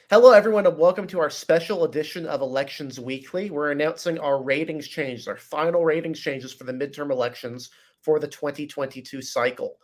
Hello, everyone, and welcome to our special edition of Elections Weekly. We're announcing our ratings changes, our final ratings changes for the midterm elections for the 2022 cycle.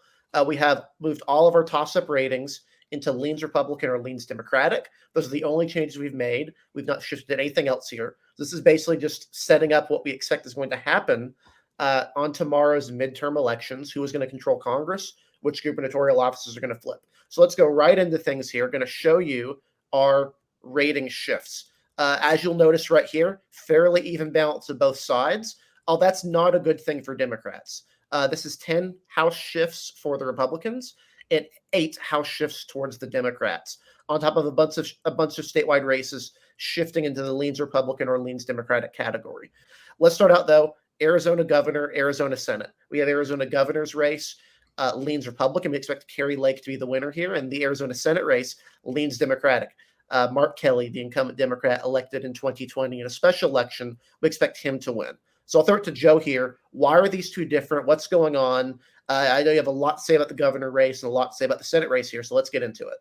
We have moved all of our toss-up ratings into leans Republican or leans Democratic. Those are the only changes we've made. We've not shifted anything else here. This is basically just setting up what we expect is going to happen on tomorrow's midterm elections, who is going to control Congress, which gubernatorial offices are going to flip. So let's go right into things here. Going to show you our rating shifts. As you'll notice right here, fairly even balance of both sides. Oh, that's not a good thing for Democrats. This is 10 House shifts for the Republicans and 8 House shifts towards the Democrats, on top of a bunch of statewide races shifting into the leans Republican or leans Democratic category. Let's start out though. Arizona governor, Arizona Senate. We have Arizona governor's race. Leans Republican. We expect Kari Lake to be the winner here. And the Arizona Senate race leans Democratic. Mark Kelly, the incumbent Democrat elected in 2020 in a special election, we expect him to win. So I'll throw it to Joe here. Why are these two different? What's going on? I know you have a lot to say about the governor race and a lot to say about the Senate race here, so let's get into it.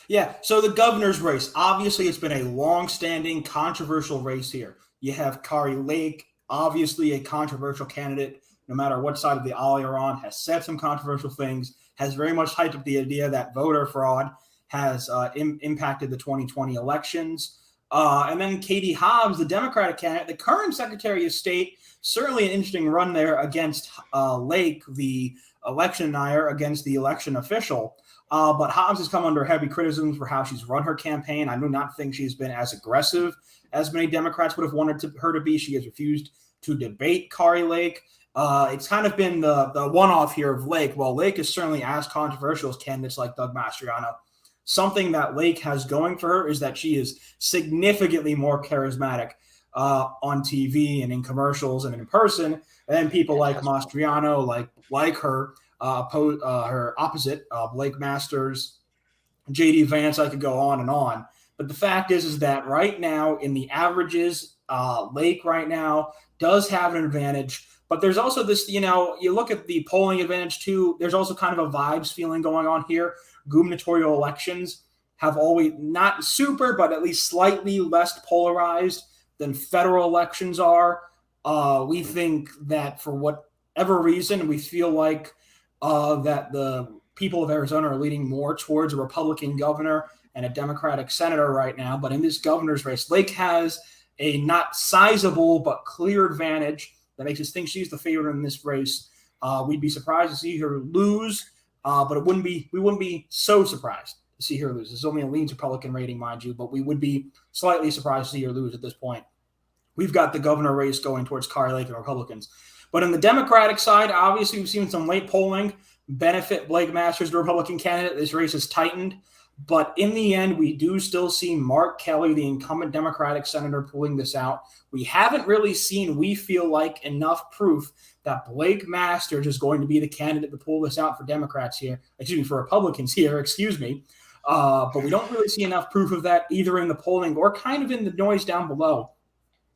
Yeah, so the governor's race, obviously it's been a long-standing controversial race here. You have Kari Lake, obviously a controversial candidate, no matter what side of the aisle you're on, has said some controversial things, has very much hyped up the idea that voter fraud has impacted the 2020 elections. And then Katie Hobbs, the Democratic candidate, the current Secretary of State, certainly an interesting run there against Lake, the election denier, against the election official. But Hobbs has come under heavy criticism for how she's run her campaign. I do not think she's been as aggressive as many Democrats would have wanted her to be. She has refused to debate Kari Lake. It's kind of been the one-off here of Lake. Well, Lake is certainly as controversial as candidates like Doug Mastriano. Something that Lake has going for her is that she is significantly more charismatic on TV and in commercials and in person than people like Mastriano, like her, her opposite, Blake Masters, J.D. Vance. I could go on and on. But the fact is that right now in the averages, Lake right now does have an advantage. But there's also this, you look at the polling advantage too. There's also kind of a vibes feeling going on here. Gubernatorial elections have always not super, but at least slightly less polarized than federal elections are. We think that for whatever reason, we feel like that the people of Arizona are leaning more towards a Republican governor and a Democratic senator right now. But in this governor's race, Lake has a not sizable but clear advantage that makes us think she's the favorite in this race. We'd be surprised to see her lose, but we wouldn't be so surprised to see her lose. It's only a leans Republican rating, mind you, but we would be slightly surprised to see her lose at this point. We've got the governor race going towards Kari Lake and Republicans. But on the Democratic side, obviously we've seen some late polling benefit Blake Masters, the Republican candidate. This race has tightened. But in the end, we do still see Mark Kelly, the incumbent Democratic senator, pulling this out. We haven't really seen, we feel like, enough proof that Blake Masters is going to be the candidate to pull this out for Democrats here, for Republicans here, But we don't really see enough proof of that either in the polling or kind of in the noise down below.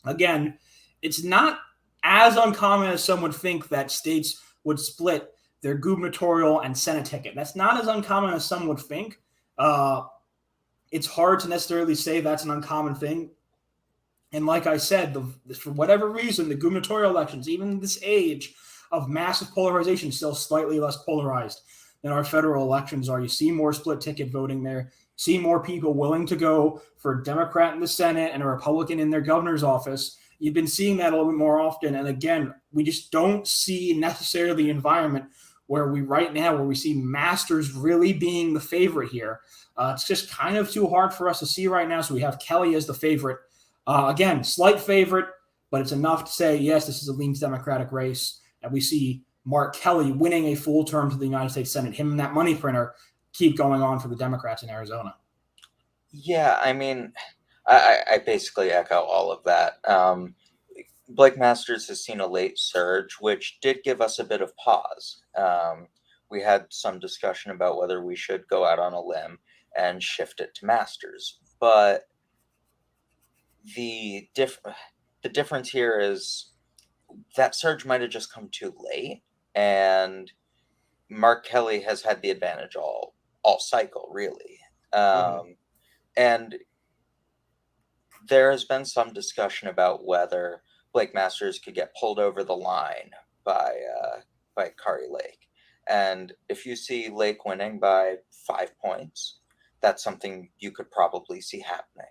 Again, it's not as uncommon as some would think that states would split their gubernatorial and Senate ticket. That's not as uncommon as some would think. It's hard to necessarily say that's an uncommon thing. And like I said, for whatever reason, the gubernatorial elections, even in this age of massive polarization, still slightly less polarized than our federal elections are. You see more split ticket voting there. See more people willing to go for a Democrat in the Senate and a Republican in their governor's office. You've been seeing that a little bit more often. And again, we just don't see necessarily the environment where we see Masters really being the favorite here. It's just kind of too hard for us to see right now. So we have Kelly as the favorite. Again, slight favorite, but it's enough to say, yes, this is a leans Democratic race. And we see Mark Kelly winning a full term to the United States Senate. Him and that money printer keep going on for the Democrats in Arizona. Yeah, I mean, I basically echo all of that. Blake Masters has seen a late surge, which did give us a bit of pause. We had some discussion about whether we should go out on a limb and shift it to Masters. But the difference here is that surge might have just come too late, and Mark Kelly has had the advantage all cycle, really. And there has been some discussion about whether Blake Masters could get pulled over the line by Kari Lake. And if you see Lake winning by 5 points, that's something you could probably see happening.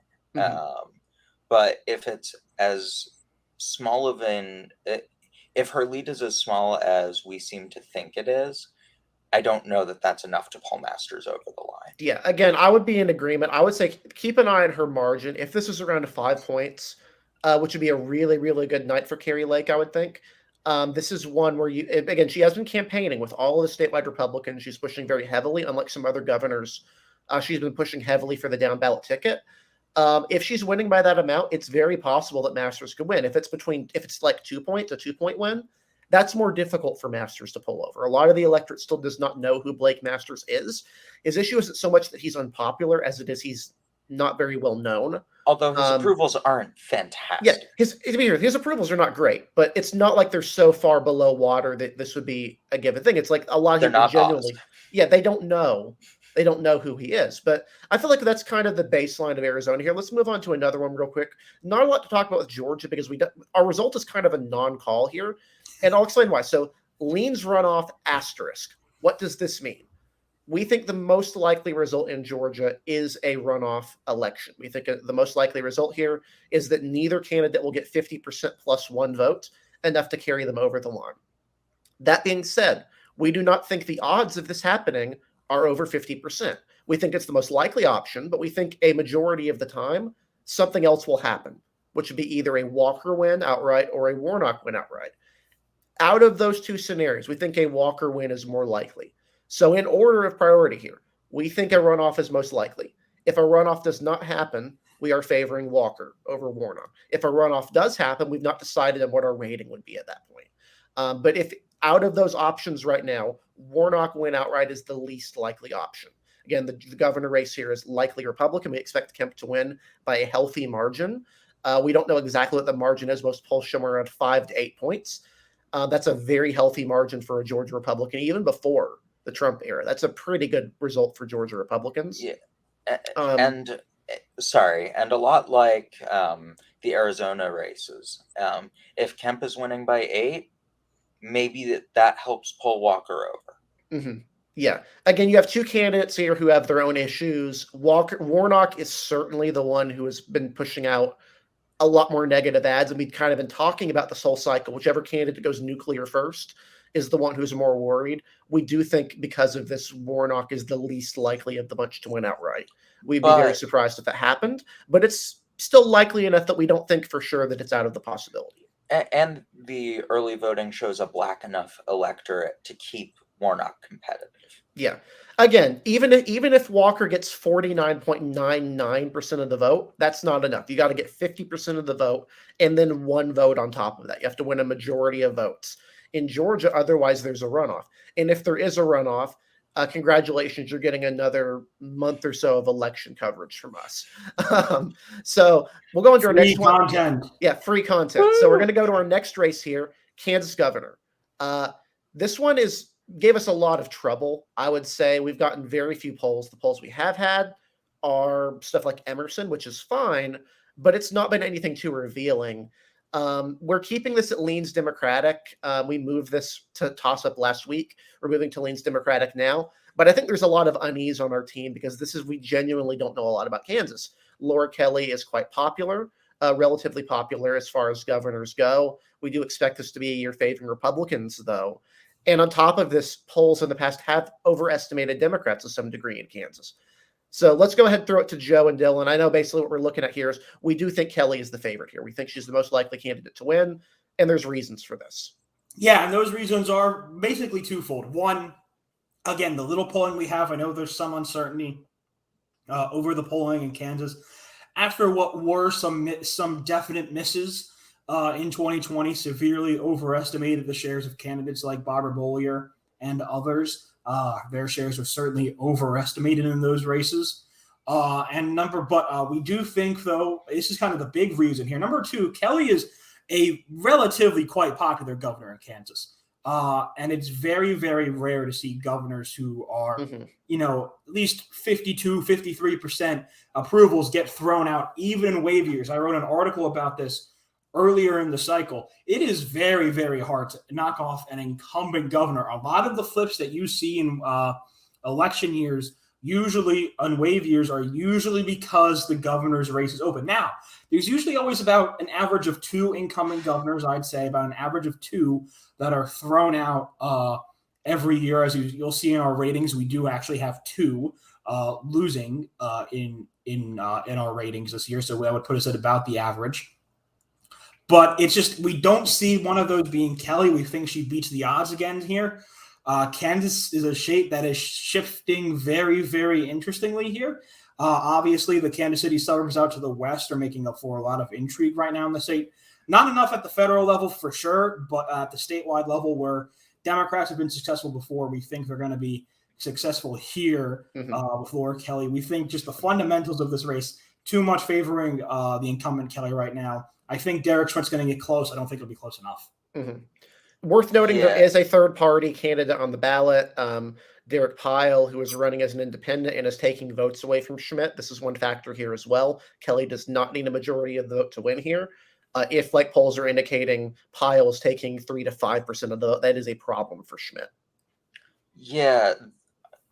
But if it's as small of if her lead is as small as we seem to think it is, I don't know that that's enough to pull Masters over the line. Yeah, again, I would be in agreement. I would say keep an eye on her margin. If this is around 5 points, which would be a really, really good night for Kari Lake, I would think. This is one where again, she has been campaigning with all of the statewide Republicans. She's pushing very heavily, unlike some other governors. She's been pushing heavily for the down ballot ticket. If she's winning by that amount, it's very possible that Masters could win. If it's like 2 points, a 2-point win, that's more difficult for Masters to pull over. A lot of the electorate still does not know who Blake Masters is. His issue isn't so much that he's unpopular as it is he's not very well known. Although his approvals aren't fantastic. Yeah, his approvals are not great, but it's not like they're so far below water that this would be a given thing. It's like a lot of people genuinely, they don't know. They don't know who he is. But I feel like that's kind of the baseline of Arizona here. Let's move on to another one real quick. Not a lot to talk about with Georgia because our result is kind of a non-call here. And I'll explain why. So leans runoff asterisk. What does this mean? We think the most likely result in Georgia is a runoff election. We think the most likely result here is that neither candidate will get 50% plus 1 vote, enough to carry them over the line. That being said, we do not think the odds of this happening are over 50%. We think it's the most likely option, but we think a majority of the time something else will happen, which would be either a Walker win outright or a Warnock win outright. Out of those two scenarios, we think a Walker win is more likely. So in order of priority here, we think a runoff is most likely. If a runoff does not happen, we are favoring Walker over Warnock. If a runoff does happen, we've not decided on what our rating would be at that point. But if out of those options right now, Warnock win outright is the least likely option. Again, the governor race here is likely Republican. We expect Kemp to win by a healthy margin. We don't know exactly what the margin is. Most polls show around 5 to 8 points. That's a very healthy margin for a Georgia Republican, even before the Trump era. That's a pretty good result for Georgia Republicans. Yeah. And a lot like the Arizona races. If Kemp is winning by 8, maybe that helps pull Walker over. Mm-hmm. Yeah. Again, you have two candidates here who have their own issues. Warnock is certainly the one who has been pushing out a lot more negative ads, and we've kind of been talking about this whole cycle. Whichever candidate goes nuclear first is the one who's more worried. We do think because of this, Warnock is the least likely of the bunch to win outright. We'd be very surprised if that happened, but it's still likely enough that we don't think for sure that it's out of the possibility. And the early voting shows a black enough electorate to keep Warnock competitive. Yeah. Again, even if Walker gets 49.99% of the vote, that's not enough. You got to get 50% of the vote and then 1 vote on top of that. You have to win a majority of votes. In Georgia, otherwise there's a runoff. And if there is a runoff, congratulations, you're getting another month or so of election coverage from us. So we'll go into our next content. one. Yeah, free content. Woo! So we're going to go to our next race here, Kansas governor. This one gave us a lot of trouble. I would say we've gotten very few polls. The polls we have had are stuff like Emerson, which is fine, but it's not been anything too revealing. We're keeping this at leans Democratic. We moved this to toss up last week. We're moving to leans Democratic now. But I think there's a lot of unease on our team because we genuinely don't know a lot about Kansas. Laura Kelly is quite popular, relatively popular as far as governors go. We do expect this to be a year favoring Republicans, though. And on top of this, polls in the past have overestimated Democrats to some degree in Kansas. So let's go ahead and throw it to Joe and Dylan. I know basically what we're looking at here is we do think Kelly is the favorite here. We think she's the most likely candidate to win, and there's reasons for this. Yeah, and those reasons are basically twofold. One, again, the little polling we have, I know there's some uncertainty over the polling in Kansas. After what were some definite misses in 2020, severely overestimated the shares of candidates like Barbara Bollier and others. Their shares were certainly overestimated in those races. But we do think, though, this is kind of the big reason here. Number 2, Kelly is a relatively quite popular governor in Kansas. And it's very, very rare to see governors who are, at least 52, 53% approvals get thrown out, even in wave years. I wrote an article about this earlier in the cycle. It is very, very hard to knock off an incumbent governor. A lot of the flips that you see in election years, usually on wave years, are usually because the governor's race is open. Now, there's usually always about an average of 2 incumbent governors, I'd say about an average of 2 that are thrown out every year. As you'll see in our ratings, we do actually have 2 losing in our ratings this year. So that would put us at about the average. But it's just, we don't see one of those being Kelly. We think she beats the odds again here. Kansas is a shape that is shifting very, very interestingly here. Obviously, the Kansas City suburbs out to the west are making up for a lot of intrigue right now in the state. Not enough at the federal level for sure, but at the statewide level where Democrats have been successful before, we think they're going to be successful here with Laura Kelly. We think just the fundamentals of this race, too much favoring the incumbent Kelly right now. I think Derek Schmidt's going to get close. I don't think it'll be close enough. Worth noting, there is a third-party candidate on the ballot, Derek Pyle, who is running as an independent and is taking votes away from Schmidt. This is one factor here as well. Kelly does not need a majority of the vote to win here. If, like polls are indicating, Pyle is taking 3 to 5% of the vote, that is a problem for Schmidt. Yeah,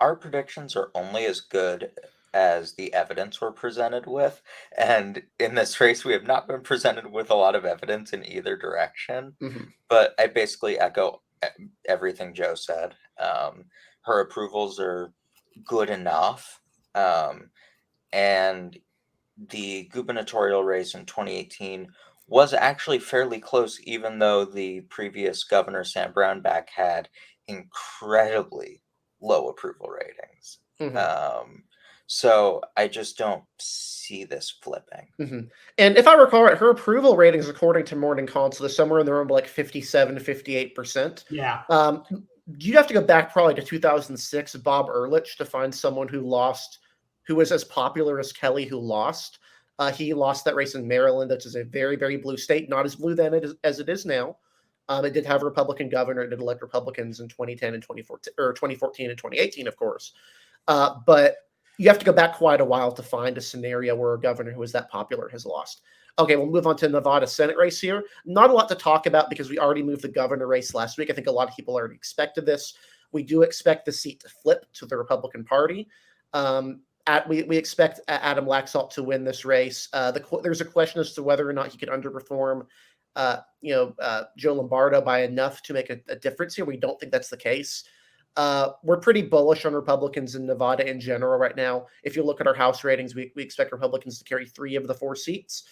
our predictions are only as good as the evidence we're presented with. And in this race, we have not been presented with a lot of evidence in either direction. But I basically echo everything Joe said. Her approvals are good enough. And the gubernatorial race in 2018 was actually fairly close, even though the previous governor, Sam Brownback, had incredibly low approval ratings. So I just don't see this flipping. And if I recall right, her approval ratings, according to Morning Consult, is somewhere in the realm of like 57, 58%. Yeah. You'd have to go back probably to 2006, Bob Ehrlich, to find someone who was as popular as Kelly, who lost. He lost that race in Maryland, which is a very, very blue state, not as blue then as it is now. It did have a Republican governor. It did elect Republicans in 2010 and 2014, or 2014 and 2018, of course. But you have to go back quite a while to find a scenario where a governor who is that popular has lost. Okay, we'll move on to Nevada Senate race here. Not a lot to talk about because we already moved the governor race last week. I think a lot of people already expected this. We do expect the seat to flip to the Republican Party. We expect Adam Laxalt to win this race. There's a question as to whether or not he could underperform Joe Lombardo by enough to make a difference here. We don't think that's the case. We're pretty bullish on Republicans in Nevada in general right now. If you look at our House ratings, we expect Republicans to carry 3 of the 4 seats.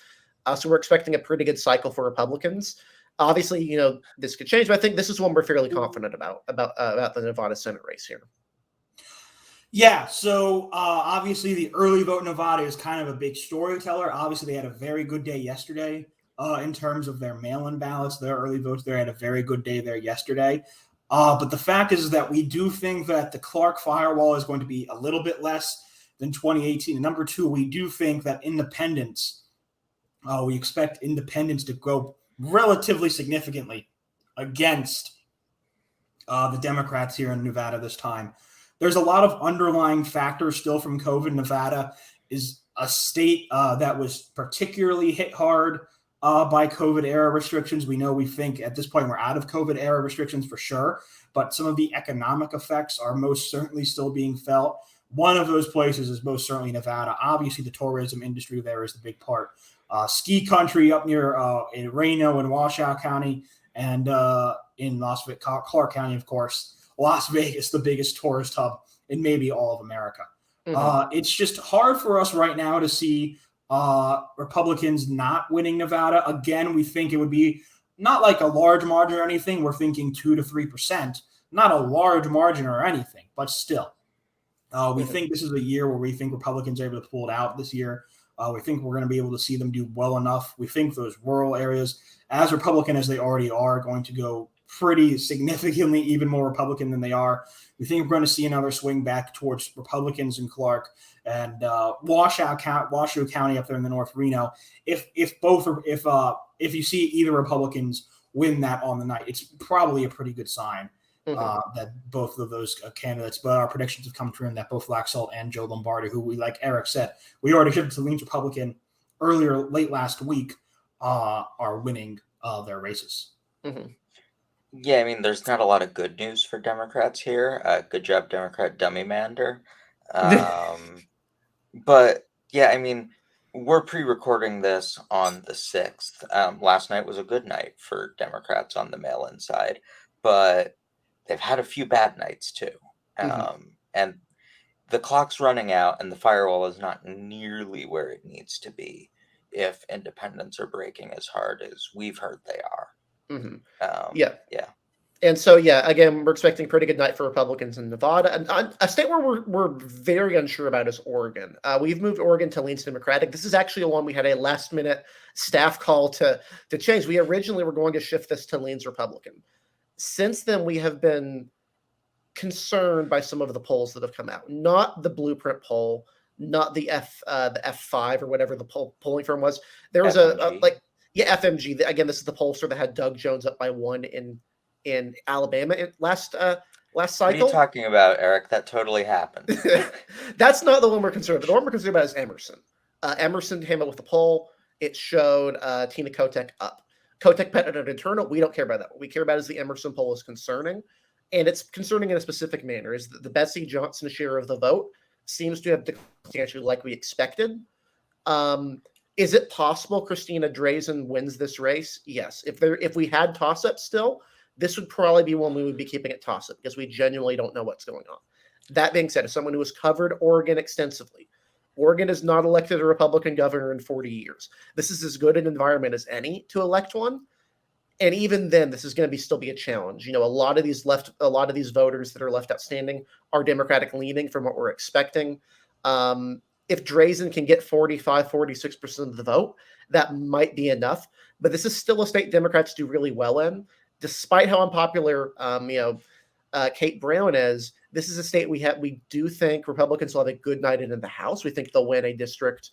So we're expecting a pretty good cycle for Republicans. Obviously, this could change, but I think this is one we're fairly confident about the Nevada Senate race here. Yeah, so obviously the early vote in Nevada is kind of a big storyteller. Obviously, they had a very good day yesterday in terms of their mail-in ballots, their early votes. They had a very good day there yesterday. But the fact is that we do think that the Clark firewall is going to be a little bit less than 2018. And number 2, we do think that we expect independents to go relatively significantly against the Democrats here in Nevada this time. There's a lot of underlying factors still from COVID. Nevada is a state that was particularly hit hard by COVID-era restrictions. We think at this point we're out of COVID-era restrictions for sure, but some of the economic effects are most certainly still being felt. One of those places is most certainly Nevada. Obviously, the tourism industry there is the big part. Ski country up near in Reno and Washoe County, and in Clark County, of course. Las Vegas, the biggest tourist hub in maybe all of America. It's just hard for us right now to see Republicans not winning Nevada. Again, we think it would be not like a large margin or anything. We're thinking 2 to 3%, not a large margin or anything, but still. We think this is a year where we think Republicans are able to pull it out this year. We think we're going to be able to see them do well enough. We think those rural areas, as Republican as they already are, going to go pretty significantly even more Republican than they are. We think we're going to see another swing back towards Republicans in Clark and Washoe County up there in the North, Reno. If you see either Republicans win that on the night. It's probably a pretty good sign that both of those candidates, but our predictions have come true, and that both Laxalt and Joe Lombardi, who we, like Eric said, we already shifted to Lean's Republican late last week, are winning their races. Yeah, I mean, there's not a lot of good news for Democrats here. Good job, Democrat Dummy Mander. But yeah, I mean, we're pre-recording this on the 6th. Last night was a good night for Democrats on the mail-in side, but they've had a few bad nights too. And the clock's running out, and the firewall is not nearly where it needs to be if independents are breaking as hard as we've heard they are. Yeah. And so, again, we're expecting a pretty good night for Republicans in Nevada. And a state where we're very unsure about is Oregon. We've moved Oregon to leans Democratic. This is actually a one we had a last-minute staff call to change. We originally were going to shift this to leans Republican. Since then, we have been concerned by some of the polls that have come out. Not the Blueprint poll, not the F5 or whatever the polling firm was. There was FMG. Again, this is the pollster that had Doug Jones up by 1 in Alabama last cycle. What are you talking about, Eric? That totally happened. That's not the one we're concerned about. The one we're concerned about is Emerson. Emerson came up with a poll. It showed Tina Kotek up. Kotek petted an internal. We don't care about that. What we care about is the Emerson poll is concerning. And it's concerning in a specific manner. Is the Betsy Johnson share of the vote seems to have declined substantially like we expected. Is it possible Christina Drazen wins this race? Yes. If we had toss-ups still, this would probably be one we would be keeping at toss-up because we genuinely don't know what's going on. That being said, as someone who has covered Oregon extensively, Oregon has not elected a Republican governor in 40 years. This is as good an environment as any to elect one. And even then, this is going to still be a challenge. A lot of these voters that are left outstanding are Democratic leaning from what we're expecting. If Drazen can get 45, 46% of the vote, that might be enough. But this is still a state Democrats do really well in. Despite how unpopular, Kate Brown is, this is a state we do think Republicans will have a good night in the House. We think they'll win a district,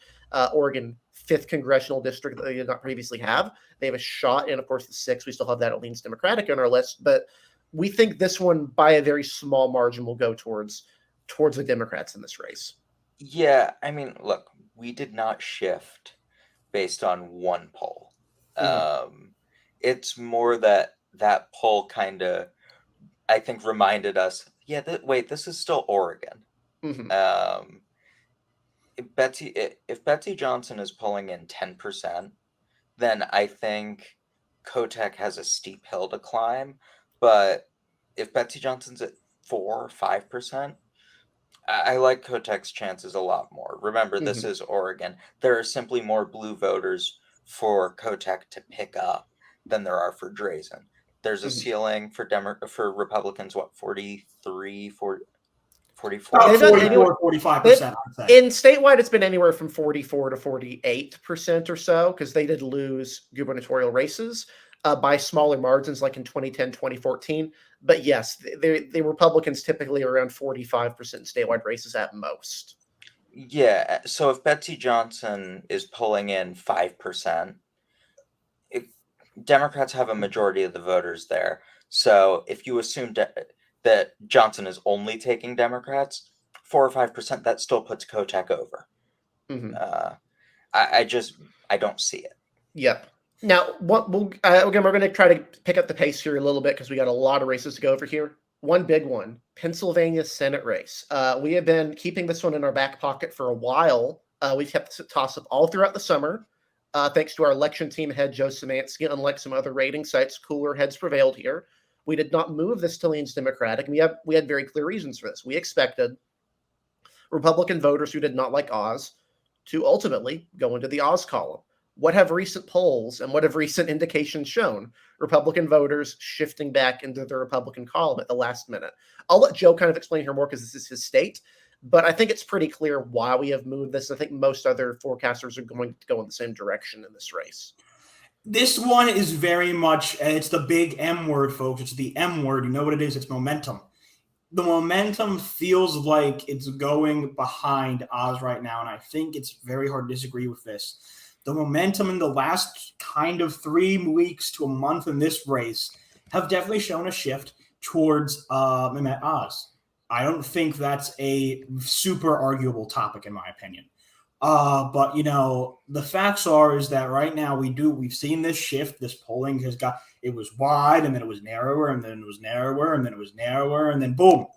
Oregon 5th congressional district that they did not previously have. They have a shot, and of course the 6th. We still have that at leans Democratic on our list, but we think this one by a very small margin will go towards the Democrats in this race. Yeah, I mean, look, we did not shift based on one poll. It's more that poll kind of, I think, reminded us, this is still Oregon. If Betsy Johnson is pulling in 10%, then I think Kotek has a steep hill to climb. But if Betsy Johnson's at 4 or 5%, I like Kotek's chances a lot more. Remember, this is Oregon. There are simply more blue voters for Kotek to pick up than there are for Drazen. There's a ceiling for Republicans, 43, 40, 44? About 44, 45%, I'd say. In statewide, it's been anywhere from 44 to 48% or so, because they did lose gubernatorial races by smaller margins, like in 2010, 2014. But yes, the Republicans typically are around 45% statewide races at most. Yeah, so if Betsy Johnson is pulling in 5%, Democrats have a majority of the voters there. So if you assume that Johnson is only taking Democrats, 4 or 5%, that still puts Kotek over. I don't see it. Yep. Now, again, we're going to try to pick up the pace here a little bit because we got a lot of races to go over here. One big one, Pennsylvania Senate race. We have been keeping this one in our back pocket for a while. We've kept the toss-up all throughout the summer. Thanks to our election team head, Joe Szymanski. Unlike some other rating sites, cooler heads prevailed here. We did not move this to leans Democratic. We had very clear reasons for this. We expected Republican voters who did not like Oz to ultimately go into the Oz column. What have recent polls and what have recent indications shown? Republican voters shifting back into the Republican column at the last minute. I'll let Joe kind of explain here more because this is his state, but I think it's pretty clear why we have moved this. I think most other forecasters are going to go in the same direction in this race. This one is very much, it's the big M word, folks. It's the M word. You know what it is? It's momentum. The momentum feels like it's going behind Oz right now, and I think it's very hard to disagree with this. the momentum in the last kind of 3 weeks to a month in this race have definitely shown a shift towards Mehmet Oz. I don't think that's a super arguable topic, in my opinion. But the facts is that right now we've seen this shift. This polling it was wide, and then it was narrower, and then it was narrower, and then it was narrower, and then boom,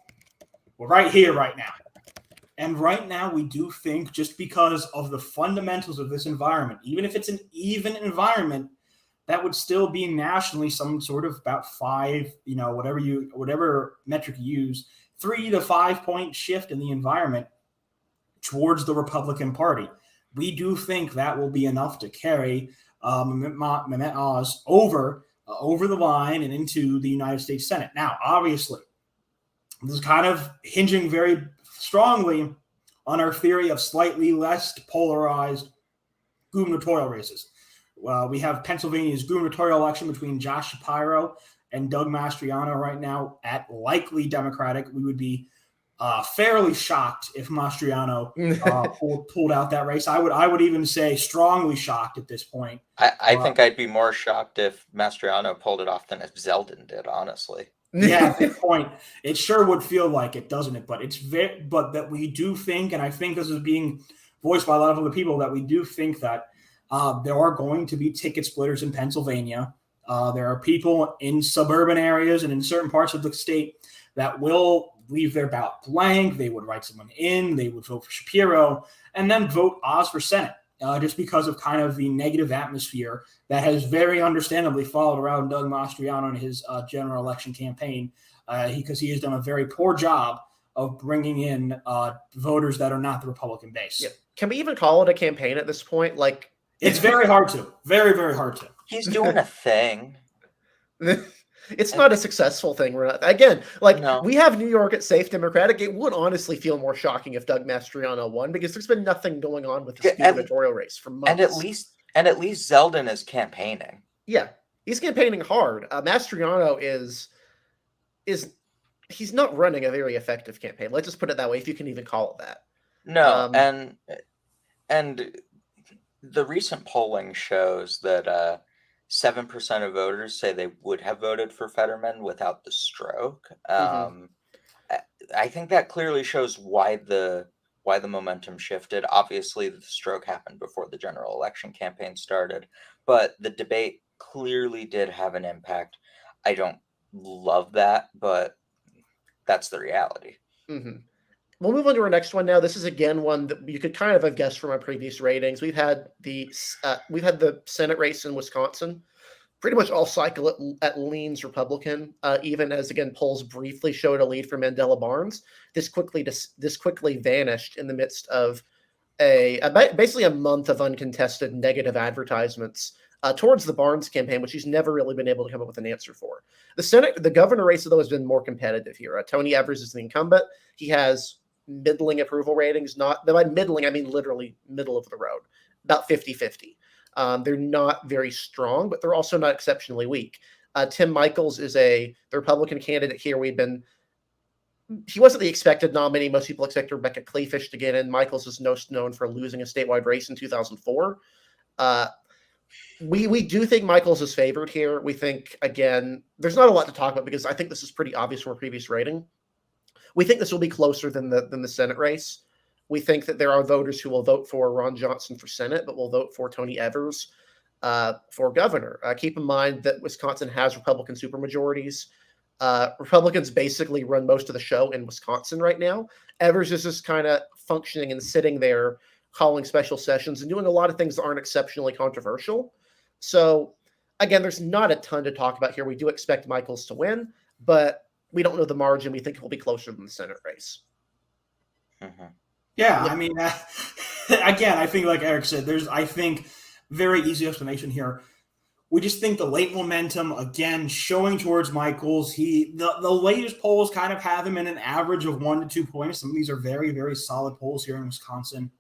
we're right here right now. And right now we do think, just because of the fundamentals of this environment, even if it's an even environment, that would still be nationally some sort of about 5, whatever metric you use, 3 to 5 point shift in the environment towards the Republican Party. We do think that will be enough to carry Mehmet Oz over the line and into the United States Senate. Now, obviously, this is kind of hinging very strongly on our theory of slightly less polarized gubernatorial races. We have Pennsylvania's gubernatorial election between Josh Shapiro and Doug Mastriano right now at likely Democratic. We would be fairly shocked if Mastriano pulled out that race. I would even say strongly shocked at this point. I think I'd be more shocked if Mastriano pulled it off than if Zeldin did, honestly. Yeah, at this point, it sure would feel like it, doesn't it? But but that we do think, and I think this is being voiced by a lot of other people, that we do think that there are going to be ticket splitters in Pennsylvania. There are people in suburban areas and in certain parts of the state that will leave their ballot blank. They would write someone in, they would vote for Shapiro, and then vote Oz for Senate, just because of kind of the negative atmosphere that has very understandably followed around Doug Mastriano in his general election campaign, because he has done a very poor job of bringing in voters that are not the Republican base. Yeah. Can we even call it a campaign at this point? Like, it's very hard to. Very, very hard to. He's doing a thing. It's not a successful thing. We're not, again, we have New York at safe Democratic. It would honestly feel more shocking if Doug Mastriano won, because there's been nothing going on with this gubernatorial race for months. And at least Zeldin is campaigning. Yeah, he's campaigning hard. Mastriano is he's not running a very effective campaign. Let's just put it that way, if you can even call it that. No, and the recent polling shows that 7% of voters say they would have voted for Fetterman without the stroke. I think that clearly shows why the momentum shifted. Obviously, the stroke happened before the general election campaign started, but the debate clearly did have an impact. I don't love that, but that's the reality. Mm-hmm. We'll move on to our next one now. This is again one that you could kind of have guessed from our previous ratings. We've had the Senate race in Wisconsin. Pretty much all cycle at leans Republican, even as, again, polls briefly showed a lead for Mandela Barnes. This quickly vanished in the midst of basically a month of uncontested negative advertisements towards the Barnes campaign, which he's never really been able to come up with an answer for. The governor race, though, has been more competitive here. Tony Evers is the incumbent. He has middling approval ratings. By middling, I mean literally middle of the road, about 50-50. They're not very strong, but they're also not exceptionally weak. Tim Michels is the Republican candidate here. He wasn't the expected nominee. Most people expect Rebecca Kleefisch to get in. Michels is most known for losing a statewide race in 2004. We do think Michels is favored here. We think, again, there's not a lot to talk about because I think this is pretty obvious from our previous rating. We think this will be closer than the Senate race. We think that there are voters who will vote for Ron Johnson for Senate, but will vote for Tony Evers for governor. Keep in mind that Wisconsin has Republican supermajorities. Republicans basically run most of the show in Wisconsin right now. Evers is just kind of functioning and sitting there, calling special sessions and doing a lot of things that aren't exceptionally controversial. So, again, there's not a ton to talk about here. We do expect Michels to win, but we don't know the margin. We think it will be closer than the Senate race. Mm-hmm. Yeah, I mean, again, I think like Eric said, there's, I think, very easy explanation here. We just think the late momentum, again, showing towards Michels. The latest polls kind of have him in an average of 1 to 2 points. Some of these are very, very solid polls here in Wisconsin.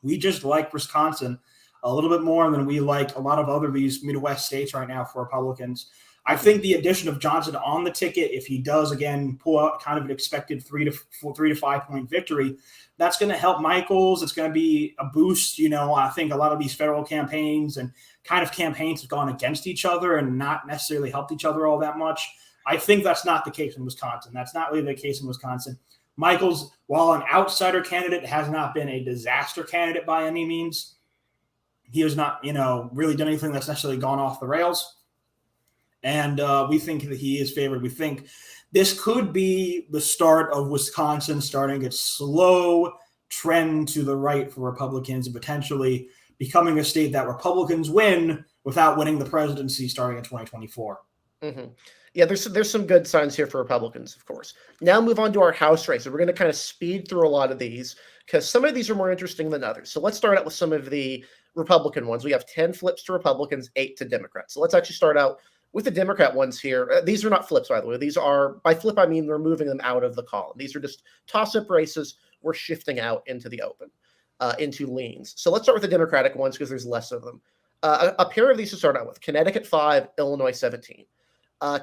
We just like Wisconsin a little bit more than we like a lot of other these Midwest states right now for Republicans. I think the addition of Johnson on the ticket, if he does again pull out kind of an expected 3 to 5 point victory, that's going to help Michaels. It's going to be a boost. I think a lot of these federal campaigns and kind of campaigns have gone against each other and not necessarily helped each other all that much. I think that's not the case in Wisconsin. That's not really the case in Wisconsin. Michaels, while an outsider candidate, has not been a disaster candidate by any means. He has not, really done anything that's necessarily gone off the rails. And we think that he is favored. We think this could be the start of Wisconsin starting its slow trend to the right for Republicans and potentially becoming a state that Republicans win without winning the presidency starting in 2024. Mm-hmm. Yeah, there's some good signs here for Republicans, of course. Now move on to our House race. So we're going to kind of speed through a lot of these because some of these are more interesting than others. So let's start out with some of the Republican ones. We have 10 flips to Republicans, 8 to Democrats. So let's actually start out with the Democrat ones here. These are not flips, by the way. These are, by flip, I mean we're moving them out of the column. These are just toss-up races. We're shifting out into the open, into leans. So let's start with the Democratic ones because there's less of them. A pair of these to start out with. Connecticut 5, Illinois 17.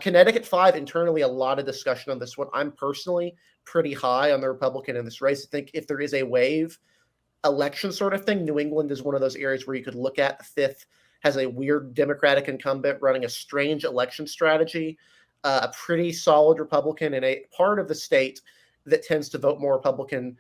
Connecticut 5, internally, a lot of discussion on this one. I'm personally pretty high on the Republican in this race. I think if there is a wave election sort of thing, New England is one of those areas where you could look at. The 5th has a weird Democratic incumbent running a strange election strategy, a pretty solid Republican in a part of the state that tends to vote more Republican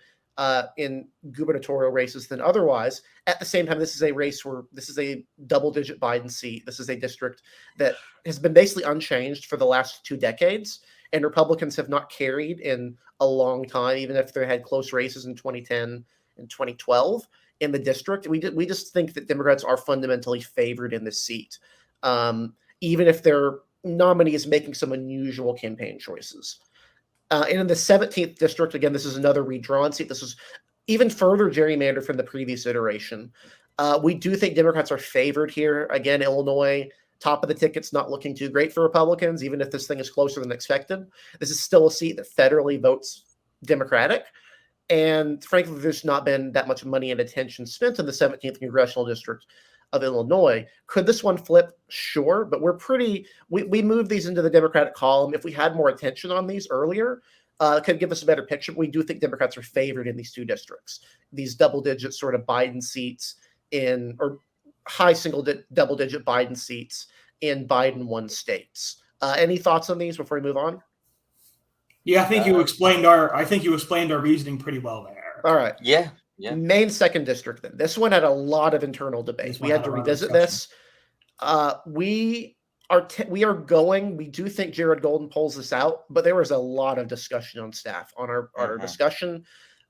in gubernatorial races than otherwise. At the same time, this is a race where this is a double-digit Biden seat. This is a district that has been basically unchanged for the last 2 decades, and Republicans have not carried in a long time, even if they had close races in 2010 and 2012 in the district. We just think that Democrats are fundamentally favored in this seat, even if their nominee is making some unusual campaign choices. And in the 17th district, again, this is another redrawn seat. This is even further gerrymandered from the previous iteration. We do think Democrats are favored here. Again, Illinois, top of the ticket's not looking too great for Republicans, even if this thing is closer than expected. This is still a seat that federally votes Democratic. And frankly, there's not been that much money and attention spent in the 17th congressional district of Illinois. Could this one flip? Sure, but we moved these into the Democratic column. If we had more attention on these earlier, could give us a better picture. We do think Democrats are favored in these 2 districts, these double-digit sort of Biden seats or high double-digit Biden seats in Biden-won states. Any thoughts on these before we move on? Yeah, I think you explained our reasoning pretty well there. All right. Yeah. Main 2nd district then. This one had a lot of internal debate. We had to revisit this. We do think Jared Golden pulls this out, but there was a lot of discussion on staff on our discussion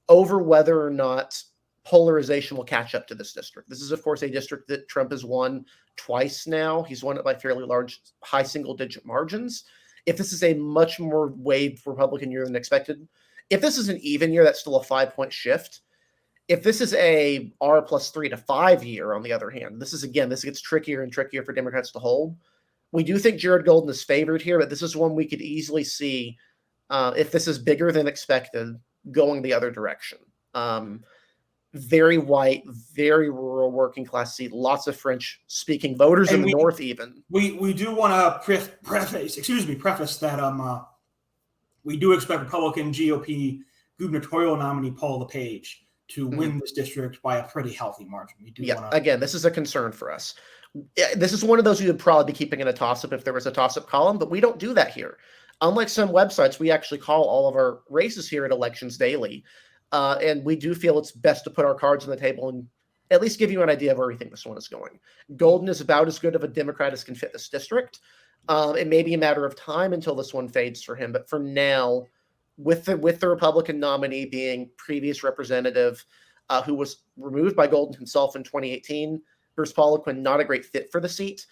over whether or not polarization will catch up to this district. This is, of course, a district that Trump has won twice now. He's won it by fairly large, high single-digit margins. If this is a much more waved Republican year than expected, if this is an even year, that's still a 5-point shift. If this is a R plus 3 to 5 year, on the other hand, this gets trickier and trickier for Democrats to hold. We do think Jared Golden is favored here, but this is one we could easily see if this is bigger than expected, going the other direction. Very white, very rural, working class seat, lots of French-speaking voters in the north even. We do want to preface that we do expect Republican GOP gubernatorial nominee Paul LePage to win this district by a pretty healthy margin. Again, this is a concern for us. This is one of those we would probably be keeping in a toss-up if there was a toss-up column, but we don't do that here. Unlike some websites, we actually call all of our races here at Elections Daily, and we do feel it's best to put our cards on the table and at least give you an idea of where we think this one is going. Golden is about as good of a Democrat as can fit this district. It may be a matter of time until this one fades for him, but for now, with the Republican nominee being previous representative who was removed by Golden himself in 2018, Bruce Poliquin, not a great fit for the seat,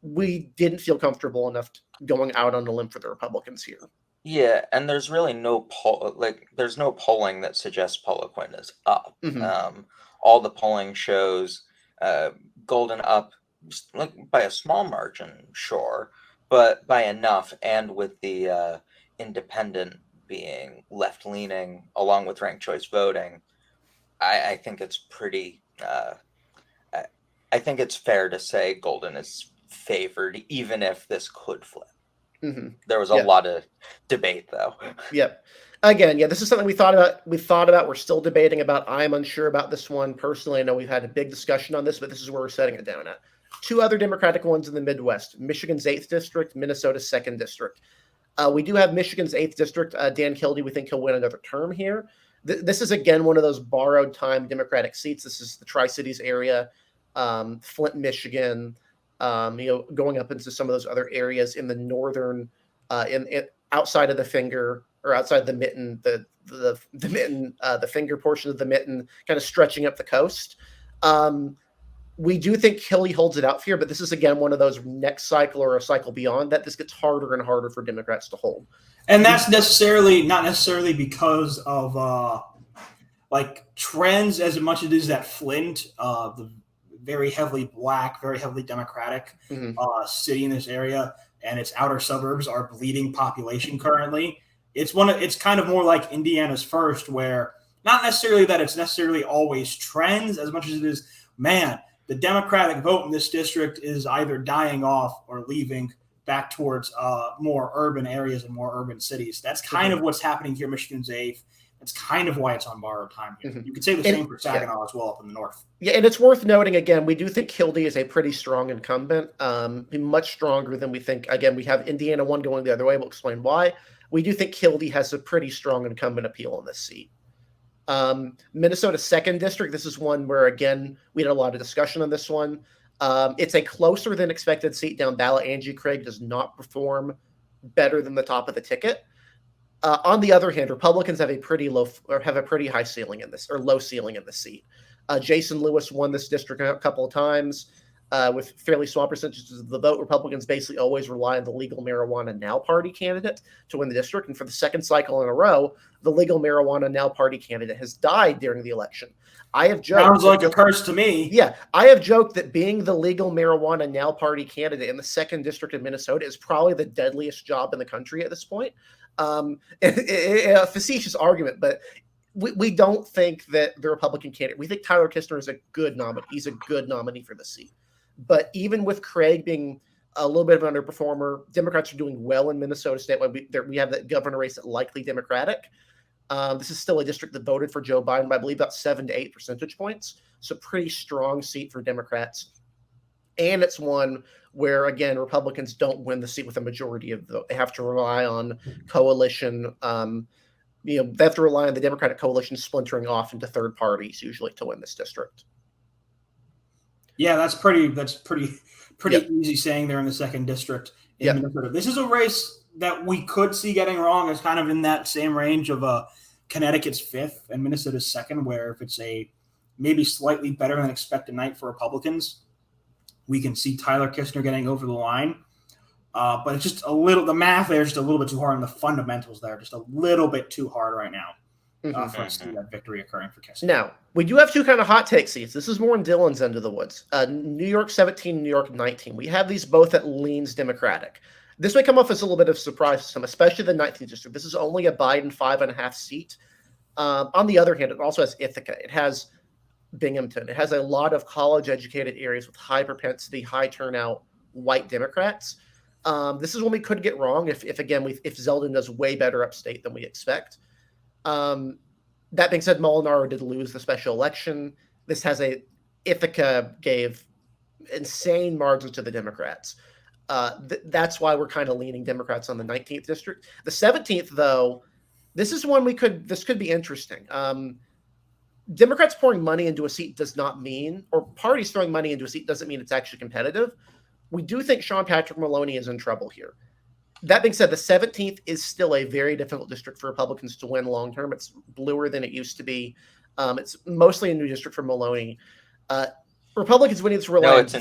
we didn't feel comfortable enough going out on a limb for the Republicans here. Yeah, and there's really no there's no polling that suggests Poliquin is up. All the polling shows Golden up by a small margin, sure, but by enough, and with the independent being left-leaning along with ranked choice voting, I think it's pretty I think it's fair to say Golden is favored, even if this could flip. There was a Yeah. lot of debate, though. Yep. Again, yeah, this is something we thought about. We're still debating about. I'm unsure about this one personally. I know we've had a big discussion on this, but this is where we're setting it down at. Two other Democratic ones in the Midwest: Michigan's 8th district, Minnesota's 2nd district. We do have Michigan's 8th district. Dan Kildee, we think he'll win another term here. This is again one of those borrowed time Democratic seats. This is the Tri-Cities area, Flint, Michigan. Going up into some of those other areas in the northern, in outside of the finger or outside the mitten, the mitten, the finger portion of the mitten, kind of stretching up the coast. We do think Kildee holds it out here, but this is again one of those next cycle or a cycle beyond that. This gets harder and harder for Democrats to hold, and that's not necessarily because of like trends as much as it is that Flint, the very heavily black, very heavily Democratic city in this area, and its outer suburbs are bleeding population currently. It's kind of more like Indiana's first, where not necessarily that it's necessarily always trends as much as it is, man, the Democratic vote in this district is either dying off or leaving back towards more urban areas and more urban cities. That's kind of what's happening here. Michigan's 8th. That's kind of why it's on borrowed time here. You could say the same for Saginaw as well up in the north. Yeah, and it's worth noting, again, we do think Kildee is a pretty strong incumbent, much stronger than we think. Again, we have Indiana 1 going the other way. We'll explain why. We do think Kildee has a pretty strong incumbent appeal in this seat. Minnesota's 2nd district, this is one where, again, we had a lot of discussion on this one. It's a closer than expected seat down ballot. Angie Craig does not perform better than the top of the ticket. On the other hand, Republicans have a pretty high ceiling in this, or low ceiling in the seat. Jason Lewis won this district a couple of times with fairly small percentages of the vote. Republicans basically always rely on the Legal Marijuana Now Party candidate to win the district. And for the second cycle in a row, the Legal Marijuana Now Party candidate has died during the election. I have joked. Sounds like a curse to me. Yeah, I have joked that being the Legal Marijuana Now Party candidate in the 2nd district of Minnesota is probably the deadliest job in the country at this point. A facetious argument, but we don't think that the Republican candidate. We think Tyler Kistner is a good nominee. He's a good nominee for the seat. But even with Craig being a little bit of an underperformer, Democrats are doing well in Minnesota statewide. We have that governor race that likely Democratic. This is still a district that voted for Joe Biden by, I believe, about 7 to 8 percentage points. So pretty strong seat for Democrats. And it's one where, again, Republicans don't win the seat with a majority of the vote. They have to rely on coalition. They have to rely on the Democratic coalition splintering off into third parties usually to win this district. Yeah, that's pretty easy saying they're in the 2nd district in Minnesota. This is a race that we could see getting wrong. Is kind of in that same range of Connecticut's 5th and Minnesota's 2nd, where if it's a maybe slightly better than expected night for Republicans, we can see Tyler Kistner getting over the line. But it's just the math there is just a little bit too hard, and the fundamentals there are just a little bit too hard right now for us to see that victory occurring for Kistner. Now, we do have two kind of hot take seats. This is more in Dylan's end of the woods. New York 17, New York 19. We have these both at leans Democratic. This may come off as a little bit of a surprise to some, especially the 19th district. This is only a Biden 5.5 seat. On the other hand, it also has Ithaca. It has Binghamton. It has a lot of college-educated areas with high propensity, high turnout white Democrats. This is one we could get wrong if Zeldin does way better upstate than we expect. That being said, Molinaro did lose the special election. Ithaca gave insane margins to the Democrats. That's why we're kind of leaning Democrats on the 19th district. The 17th, though, this is one this could be interesting. Democrats pouring money into a seat does not mean, or parties throwing money into a seat doesn't mean it's actually competitive. We do think Sean Patrick Maloney is in trouble here. That being said, the 17th is still a very difficult district for Republicans to win long-term. It's bluer than it used to be. It's mostly a new district for Maloney. Republicans winning this rely it's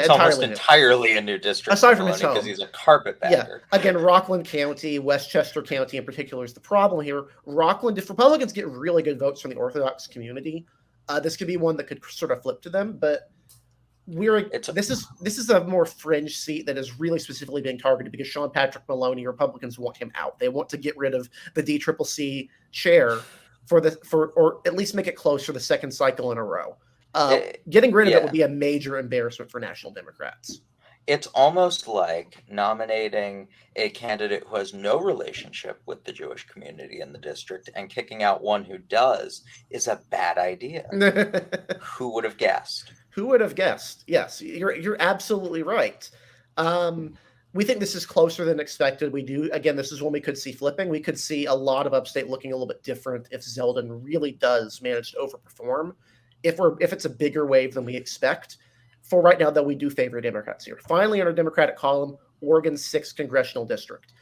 almost entirely a new district. Aside from his home, because he's a carpetbagger. Yeah, again, Rockland County, Westchester County in particular is the problem here. Rockland, if Republicans get really good votes from the Orthodox community, this could be one that could sort of flip to them. But this is a more fringe seat that is really specifically being targeted because Sean Patrick Maloney, Republicans want him out. They want to get rid of the DCCC chair or at least make it close for the 2nd cycle in a row. Getting rid of it would be a major embarrassment for National Democrats. It's almost like nominating a candidate who has no relationship with the Jewish community in the district and kicking out one who does is a bad idea. Who would have guessed? Who would have guessed? Yes, you're absolutely right. We think this is closer than expected. We do. Again, this is when we could see flipping. We could see a lot of upstate looking a little bit different if Zeldin really does manage to overperform. If it's a bigger wave than we expect. For right now, though, we do favor Democrats here. Finally, on our Democratic column, Oregon's 6th congressional district.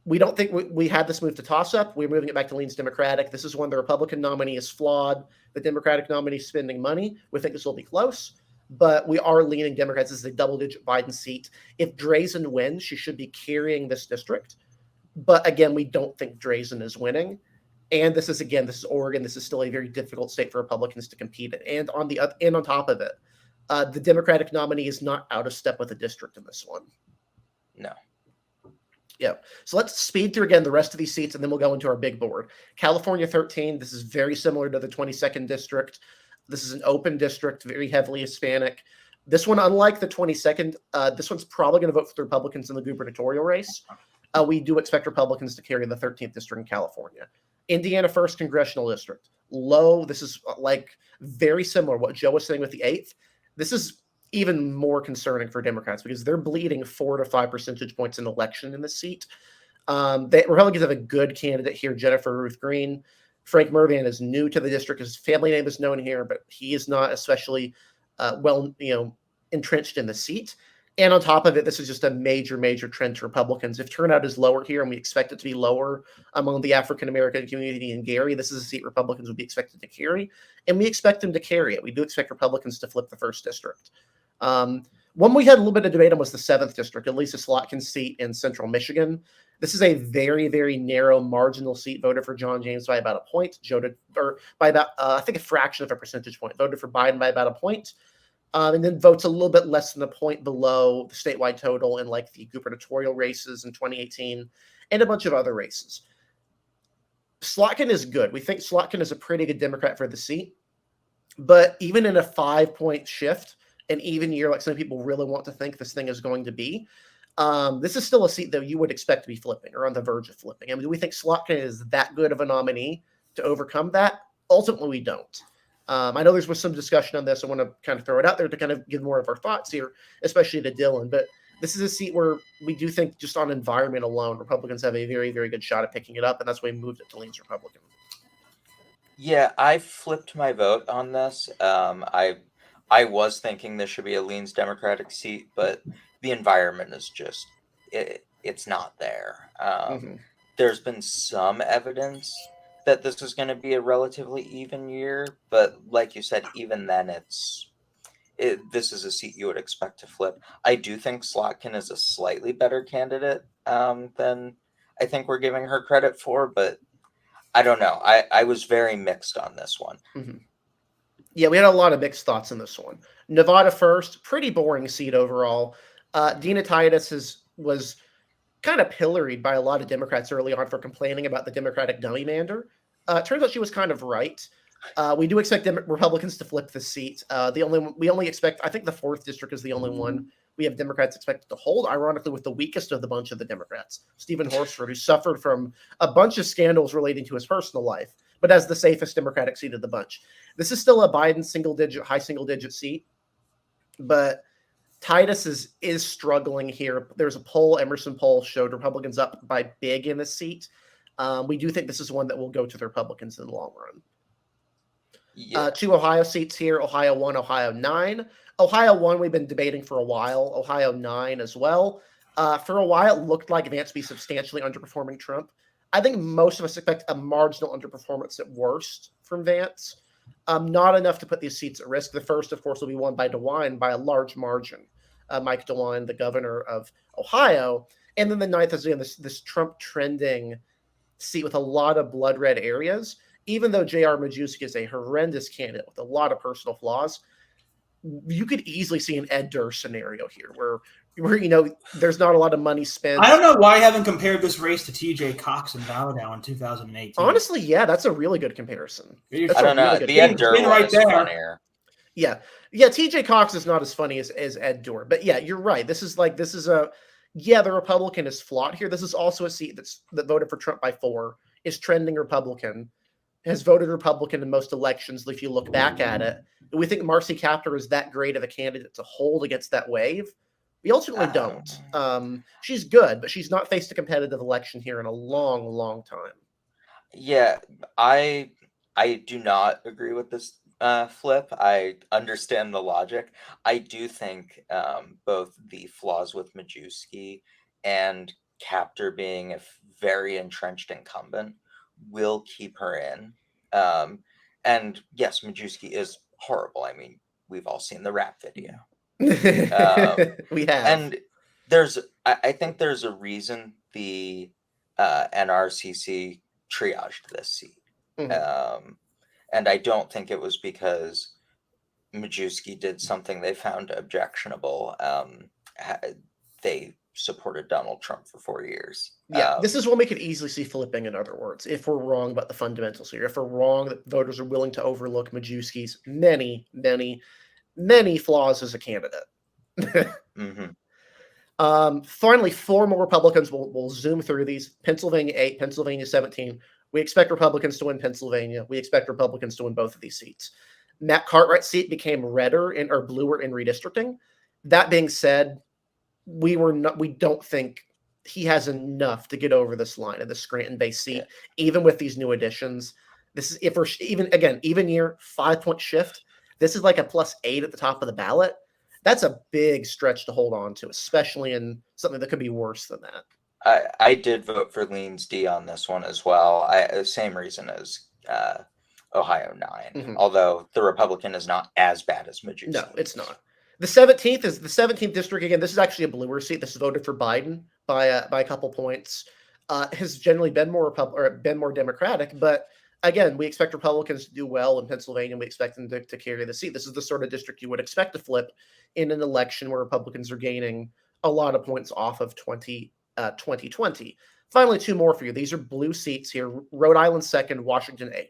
We don't think we had this move to toss-up. We're moving it back to leans Democratic. This is when the Republican nominee is flawed. The Democratic nominee is spending money. We think this will be close, but we are leaning Democrats. This is a double-digit Biden seat. If Drazen wins, she should be carrying this district. But again, we don't think Drazen is winning. And this is Oregon. This is still a very difficult state for Republicans to compete in. And on top of it, the Democratic nominee is not out of step with the district in this one. No. Yeah. So let's speed through again the rest of these seats, and then we'll go into our big board. California 13. This is very similar to the 22nd district. This is an open district, very heavily Hispanic. This one, unlike the 22nd, this one's probably going to vote for the Republicans in the gubernatorial race. We do expect Republicans to carry the 13th district in California. Indiana 1st congressional district. Low. This is like very similar what Joe was saying with the 8th. This is even more concerning for Democrats because they're bleeding 4 to 5 percentage points in election in this seat. Republicans have a good candidate here, Jennifer Ruth Green. Frank Mervan is new to the district. His family name is known here, but he is not especially entrenched in the seat. And on top of it, this is just a major, major trend to Republicans. If turnout is lower here, and we expect it to be lower among the African-American community in Gary, this is a seat Republicans would be expected to carry, and we expect them to carry it. We do expect Republicans to flip the 1st district. One we had a little bit of debate on was the 7th district, Elisa Slotkin's seat in central Michigan. This is a very, very narrow marginal seat, voted for John James by about a point, by about, I think, a fraction of a percentage point, voted for Biden by about a point. And then votes a little bit less than a point below the statewide total in like the gubernatorial races in 2018 and a bunch of other races. Slotkin is good. We think Slotkin is a pretty good Democrat for the seat. But even in a 5-point shift, an even year like some people really want to think this thing is going to be, this is still a seat that you would expect to be flipping or on the verge of flipping. I mean, do we think Slotkin is that good of a nominee to overcome that? Ultimately, we don't. I know there's some discussion on this. I want to kind of throw it out there to kind of give more of our thoughts here, especially to Dylan. But this is a seat where we do think just on environment alone, Republicans have a very, very good shot at picking it up, and that's why we moved it to leans Republican. Yeah, I flipped my vote on this. I was thinking this should be a leans Democratic seat, but the environment is just it's not there. There's been some evidence that this is going to be a relatively even year, but like you said, even then this is a seat you would expect to flip. I do think Slotkin is a slightly better candidate than I think we're giving her credit for, but I don't know. I was very mixed on this one. Mm-hmm. Yeah, we had a lot of mixed thoughts in this one. Nevada 1st, pretty boring seat overall. Dina Titus was kind of pilloried by a lot of Democrats early on for complaining about the Democratic dummy mander. Turns out she was kind of right. We do expect Republicans to flip the seat. We only expect, I think the 4th district is the only one we have Democrats expected to hold, ironically with the weakest of the bunch of the Democrats, Stephen Horsford, who suffered from a bunch of scandals relating to his personal life, but as the safest Democratic seat of the bunch. This is still a Biden high single-digit seat, but Titus is struggling here. There's a poll, Emerson poll, showed Republicans up by big in this seat. We do think this is one that will go to the Republicans in the long run. Yeah. 2 Ohio seats here, Ohio 1, Ohio 9. Ohio 1, we've been debating for a while. Ohio 9 as well. For a while, it looked like Vance be substantially underperforming Trump. I think most of us expect a marginal underperformance at worst from Vance. Not enough to put these seats at risk. The 1st, of course, will be won by DeWine by a large margin. Mike DeWine, the governor of Ohio. And then the 9th is, again, this Trump trending seat with a lot of blood red areas. Even though J.R. Majewski is a horrendous candidate with a lot of personal flaws, you could easily see an Ed Durr scenario here where there's not a lot of money spent. I don't know why I haven't compared this race to T.J. Cox and Valdow in 2018. Honestly, yeah, that's a really good comparison. I don't know. The Ed Durr one is funnier. Yeah. Yeah, TJ Cox is not as funny as Ed Dorr. But yeah, you're right. This is the Republican is flawed here. This is also a seat that voted for Trump by 4, is trending Republican, has voted Republican in most elections if you look back at it. We think Marcy Kaptur is that great of a candidate to hold against that wave. We ultimately don't. She's good, but she's not faced a competitive election here in a long, long time. Yeah, I do not agree with this flip. I understand the logic. I do think both the flaws with Majewski and Captor being a very entrenched incumbent will keep her in. And yes, Majewski is horrible. I mean, we've all seen the rap video. We have. And I think there's a reason the NRCC triaged this seat. And I don't think it was because Majewski did something they found objectionable. They supported Donald Trump for 4 years. Yeah, this is one we could easily see flipping, in other words, if we're wrong about the fundamentals here. If we're wrong that voters are willing to overlook Majewski's many, many, many flaws as a candidate. Finally, 4 more Republicans. We'll zoom through these. Pennsylvania 8, Pennsylvania 17. We expect Republicans to win Pennsylvania. We expect Republicans to win both of these seats. Matt Cartwright's seat became redder or bluer in redistricting. That being said, we don't think he has enough to get over this line of the Scranton-based seat, even with these new additions. This is if we're even year 5-point shift. This is like a +8 at the top of the ballot. That's a big stretch to hold on to, especially in something that could be worse than that. I did vote for Leans D on this one as well. Same reason as Ohio 9, although the Republican is not as bad as Majewski. No, it's not. The 17th is the 17th district. Again, this is actually a bluer seat. This is voted for Biden by a couple points. Has generally been more Democratic, but again, we expect Republicans to do well in Pennsylvania. We expect them to carry the seat. This is the sort of district you would expect to flip in an election where Republicans are gaining a lot of points off of 2020. Finally, 2 more for you. These are blue seats here. Rhode Island 2nd, Washington 8.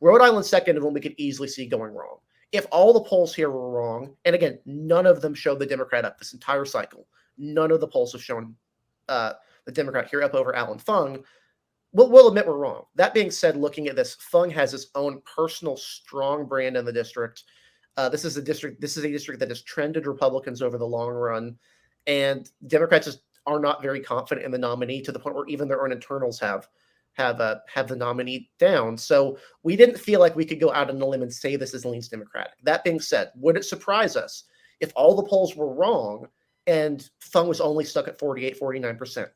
Rhode Island 2nd is one we could easily see going wrong. If all the polls here were wrong, and again, none of them showed the Democrat up this entire cycle. None of the polls have shown the Democrat here up over Alan Fung. We'll admit we're wrong. That being said, looking at this, Fung has his own personal strong brand in the district. This is a district that has trended Republicans over the long run, and Democrats just are not very confident in the nominee to the point where even their own internals have the nominee down. So we didn't feel like we could go out on a limb and say this is leans Democratic. That being said, would it surprise us if all the polls were wrong and Fung was only stuck at 48, 49%?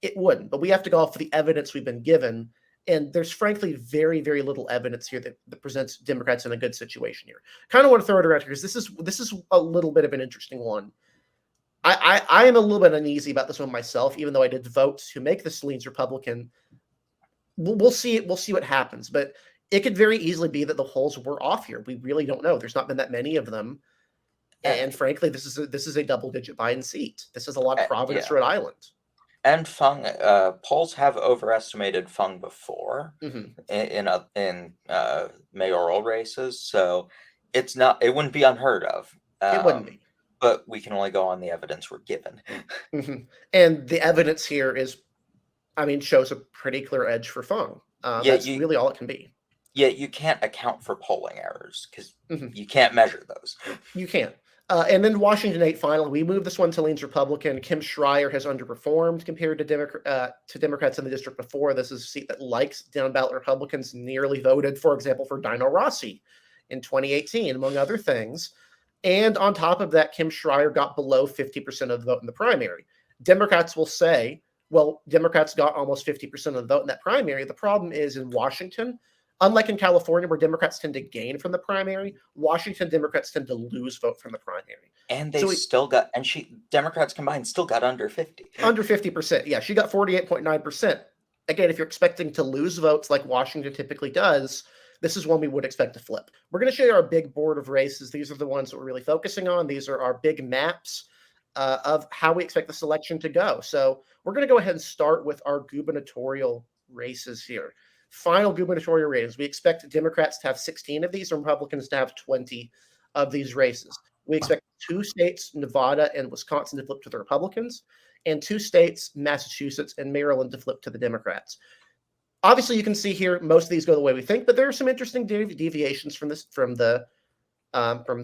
It wouldn't, but we have to go off of the evidence we've been given. And there's frankly very, very little evidence here that presents Democrats in a good situation here. Kind of want to throw it around here because this is a little bit of an interesting one. I am a little bit uneasy about this one myself, even though I did vote to make this leans Republican. We'll see what happens, but it could very easily be that the polls were off here. We really don't know. There's not been that many of them, and frankly, this is a double-digit Biden seat. This is a lot of Providence, Rhode Island. And Fung, polls have overestimated Fung before in mayoral races, so it wouldn't be unheard of. It wouldn't be, but we can only go on the evidence we're given. And the evidence here shows a pretty clear edge for Fung. That's really all it can be. Yeah, you can't account for polling errors because you can't measure those. You can't. And then Washington 8, finally, we moved this one to leans Republican. Kim Schreier has underperformed compared to Democrats in the district before. This is a seat that likes down-ballot Republicans, nearly voted, for example, for Dino Rossi in 2018, among other things. And on top of that, Kim Schreier got below 50% of the vote in the primary. Democrats will say, well, Democrats got almost 50% of the vote in that primary. The problem is in Washington, unlike in California, where Democrats tend to gain from the primary, Washington Democrats tend to lose vote from the primary. And Democrats combined still got under 50. Under 50%. Yeah, she got 48.9%. Again, if you're expecting to lose votes like Washington typically does, this is one we would expect to flip. We're going to show you our big board of races. These are the ones that we're really focusing on. These are our big maps of how we expect this election to go. So we're going to go ahead and start with our gubernatorial races here. Final gubernatorial races. We expect Democrats to have 16 of these and Republicans to have 20 of these races. We expect 2 states, Nevada and Wisconsin, to flip to the Republicans, and 2 states, Massachusetts and Maryland, to flip to the Democrats. Obviously, you can see here most of these go the way we think, but there are some interesting deviations from the